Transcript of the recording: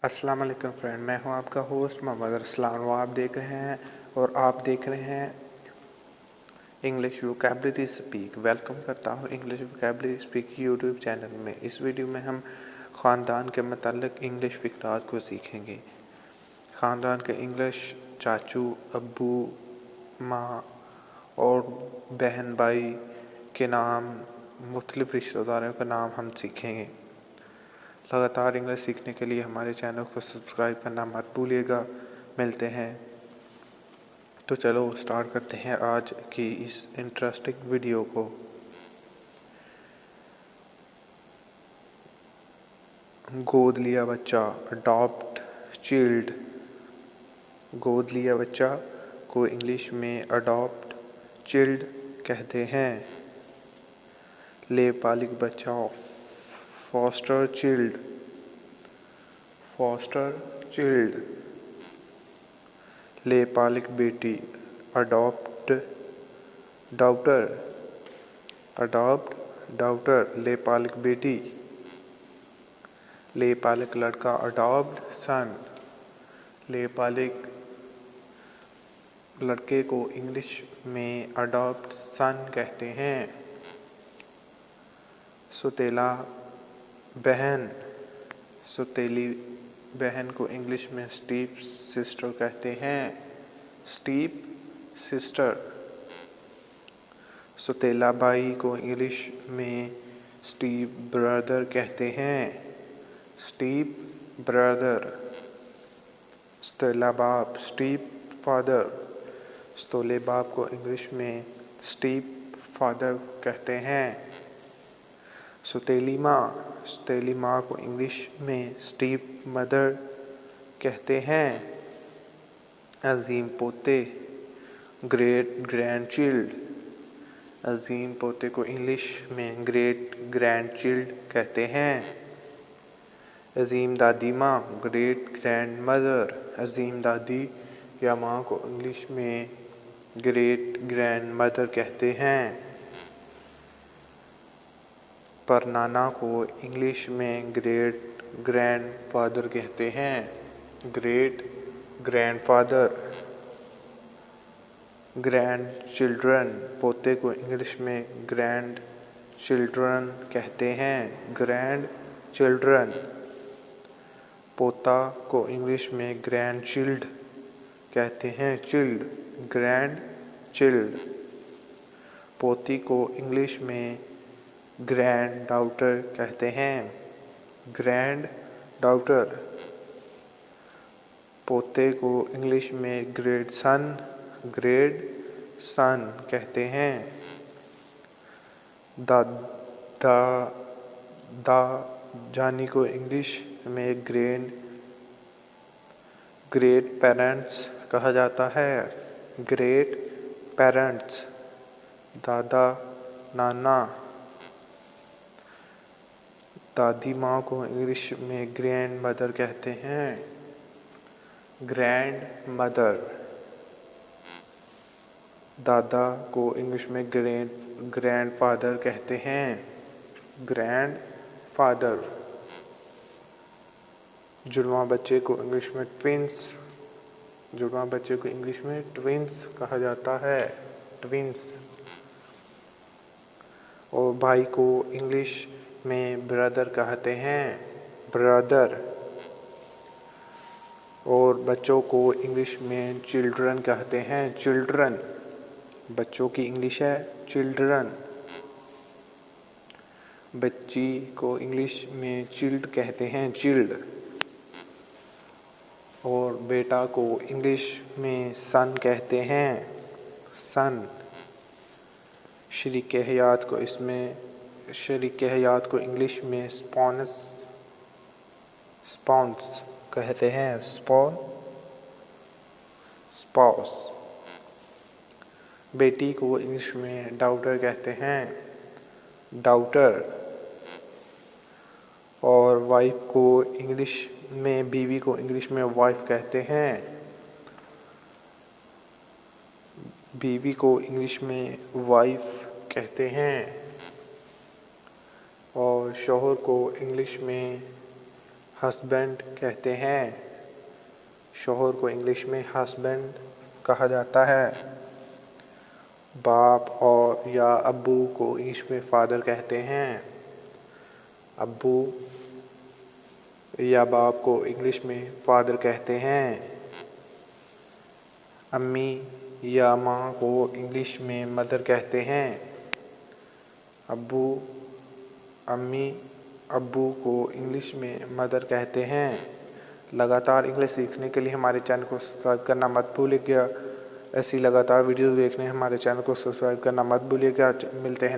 अस्सलाम वालेकुम फ्रेंड, मैं हूं आपका होस्ट मोहम्मद अरसलान। वो आप देख रहे हैं और आप देख रहे हैं इंग्लिश वोकैबलरी स्पीक। वेलकम करता हूं English vocabulary speak YouTube channel में। इस वीडियो में हम ख़ानदान के मतलब इंग्लिश फ़िक्रात को सीखेंगे। ख़ानदान के इंग्लिश चाचू, अब्बू, माँ और बहन भाई के नाम, मुख्तलिफ़ रिश्तेदारों का नाम हम सीखेंगे। लगातार इंग्लिश सीखने के लिए हमारे चैनल को सब्सक्राइब करना मत भूलिएगा। मिलते हैं, तो चलो स्टार्ट करते हैं आज की इस इंटरेस्टिंग वीडियो को। गोद लिया बच्चा, अडॉप्ट चिल्ड। गोद लिया बच्चा को इंग्लिश में अडॉप्ट चिल्ड कहते हैं। लेपालिक बच्चा, फॉस्टर चिल्ड, फॉस्टर चिल्ड। लेपालिक बेटी, अडॉप्ट डॉटर, अडॉप्ट डॉटर। लेपालिक बेटी। लेपालिक लड़का, अडॉप्ट सन। लेपालिक लड़के को इंग्लिश में अडॉप्ट सन कहते हैं। सुतेला बहन, सुतेली बहन को इंग्लिश में स्टीप सिस्टर कहते हैं। Steep sister. सुतेला भाई को इंग्लिश में स्टीप ब्रदर कहते हैं। Steep brother. सुतेला बाप, स्टीप फादर। सुतेले बाप को इंग्लिश में स्टीप फादर कहते हैं। सुतेली माँ को इंग्लिश में स्टीप मदर कहते हैं। अजीम पोते, ग्रेट ग्रैंड चिल्ड। अजीम पोते को इंग्लिश में ग्रेट ग्रैंड चिल्ड कहते हैं। अजीम दादी माँ, ग्रेट ग्रैंड मदर। अजीम दादी या माँ को इंग्लिश में ग्रेट ग्रैंड मदर कहते हैं। परनाना को इंग्लिश में ग्रेट ग्रैंड फादर कहते हैं। Great grand father. Grand children, पोते को इंग्लिश में ग्रैंड चिल्ड्रन कहते हैं। Grand children. पोता को इंग्लिश में ग्रैंड चिल्ड कहते हैं। Chilled, grand chilled. पोती को इंग्लिश में ग्रैंड डॉटर कहते हैं। Grand daughter. पोते को इंग्लिश में ग्रेट सन कहते हैं। दादा जानी को इंग्लिश में ग्रेट पेरेंट्स कहा जाता है। Great parents. दादा नाना। दादी माँ को इंग्लिश में ग्रैंड मदर कहते हैं। Grand mother. दादा को इंग्लिश में ग्रैंड फादर कहते हैं। Grand father. जुड़वा बच्चे को इंग्लिश में ट्विंस, जुड़वा बच्चे को इंग्लिश में ट्विंस कहा जाता है। ट्विंस। और भाई को इंग्लिश में ब्रदर कहते हैं। ब्रदर। और बच्चों को इंग्लिश में चिल्ड्रन कहते हैं। चिल्ड्रन। बच्चों की इंग्लिश है चिल्ड्रन। बच्ची को इंग्लिश में चिल्ड कहते हैं। चिल्ड। और बेटा को इंग्लिश में सन कहते हैं। सन। शरीक हयात को इंग्लिश में स्पॉन्स कहते हैं। स्पाउस। बेटी को इंग्लिश में डॉटर कहते हैं। डॉटर। और वाइफ को इंग्लिश में, बीवी को इंग्लिश में वाइफ कहते हैं। बीवी को इंग्लिश में वाइफ कहते हैं। और शौहर को इंग्लिश में हस्बैंड कहते हैं। शोहर को इंग्लिश में हस्बैंड कहा जाता है। बाप और या अब्बू को इंग्लिश में फादर कहते हैं। अब्बू या बाप को इंग्लिश में फादर कहते हैं। अम्मी या माँ को इंग्लिश में मदर कहते हैं। अब्बू अम्मी अब्बू को इंग्लिश में मदर कहते हैं। लगातार इंग्लिश सीखने के लिए हमारे चैनल को सब्सक्राइब करना मत भूलिएगा। ऐसी लगातार वीडियो देखने हमारे चैनल को सब्सक्राइब करना मत भूलिएगा। मिलते हैं।